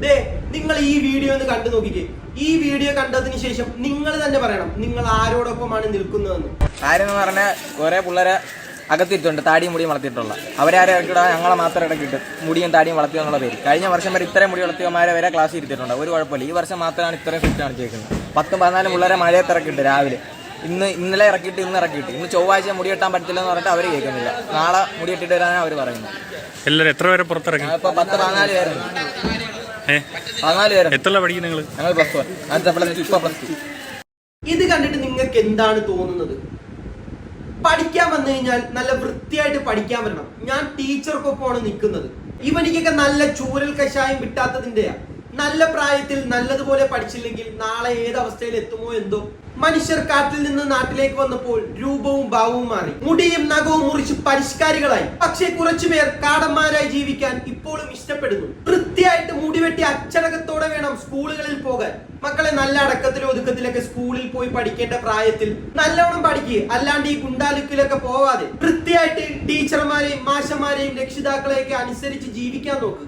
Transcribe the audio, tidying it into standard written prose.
ദേ നിങ്ങൾ ഈ വീഡിയോ ഒന്ന് കണ്ടു നോക്കിക്കേ. ഈ വീഡിയോ കണ്ടതിന് ശേഷം നിങ്ങൾ തന്നെ പറയണം നിങ്ങൾ ആരോടൊപ്പമാണ് നിൽക്കുന്നതെന്ന്. കാര്യം എന്ന് പറഞ്ഞാൽ കുറെ പിള്ളേരെ അകത്തിട്ടുണ്ട് താടിയും മുടിയും വളർത്തിയിട്ടുള്ള അവരാരെ ഇറക്കിടാൻ ഞങ്ങളെ മാത്രം ഇടക്കിട്ട് മുടിയും താടിയും വളർത്തിയ എന്നുള്ള പേര്. കഴിഞ്ഞ വർഷം വരെ ഇത്രയും മുടി വളർത്തിയവന്മാരെ വരെ ക്ലാസ് ഇരുത്തിയിട്ടുണ്ട്, ഒരു കുഴപ്പമില്ല. ഈ വർഷം മാത്രമാണ് ഇത്രയും ഫിറ്റ് കാണിച്ചേക്കുന്നത്. 10-14 പിള്ളേരെ മഴയത്ത് ഇറക്കിയിട്ട് രാവിലെ ഇന്നലെ ഇറക്കിയിട്ട് ഇന്ന് ചൊവ്വാഴ്ച മുടി കെട്ടാൻ പറ്റില്ല എന്ന് പറഞ്ഞിട്ട് അവർ കേൾക്കുന്നില്ല. നാളെ മുടി കെട്ടിട്ട് വരാനാണ് അവർ പറയുന്നത്. എല്ലാവരും എത്ര പേരെ പുറത്തിറങ്ങി? ഇപ്പൊ 10-14 പേരുണ്ട്. 14 പേര്. എത്ര പഠിക്കും നിങ്ങൾ? ഞങ്ങൾ +1. ഇത് കണ്ടിട്ട് നിങ്ങൾക്ക് എന്താണ് തോന്നുന്നത്? പഠിക്കാൻ വന്നു കഴിഞ്ഞാൽ നല്ല വൃത്തിയായിട്ട് പഠിക്കാൻ വരണം. ഞാൻ ടീച്ചർക്കൊപ്പമാണ് നിൽക്കുന്നത്. ഇവനിക്കൊക്കെ നല്ല ചൂരൽ കഷായം കിട്ടാത്തതിന്റെയാ. നല്ല പ്രായത്തിൽ നല്ലതുപോലെ പഠിച്ചില്ലെങ്കിൽ നാളെ ഏത് അവസ്ഥയിൽ എത്തുമോ എന്തോ. മനുഷ്യർ കാട്ടിൽ നിന്ന് നാട്ടിലേക്ക് വന്നപ്പോൾ രൂപവും ഭാവവും മാറി, മുടിയും നഖവും മുറിച്ച് പരിഷ്കാരികളായി. പക്ഷേ കുറച്ചുപേർ കാടന്മാരായി ജീവിക്കാൻ ഇപ്പോഴും ഇഷ്ടപ്പെടുന്നു. വൃത്തിയായിട്ട് മുടിവെട്ടി അച്ചടക്കത്തോടെ വേണം സ്കൂളുകളിൽ പോകാൻ. മക്കളെ, നല്ല അടക്കത്തിലും ഒതുക്കത്തിലൊക്കെ സ്കൂളിൽ പോയി പഠിക്കേണ്ട പ്രായത്തിൽ നല്ലോണം പഠിക്കുക, അല്ലാണ്ട് ഈ ഗുണ്ടാലുക്കിലൊക്കെ പോവാതെ വൃത്തിയായിട്ട് ടീച്ചർമാരെയും മാഷന്മാരെയും രക്ഷിതാക്കളെയൊക്കെ അനുസരിച്ച് ജീവിക്കാൻ നോക്ക്.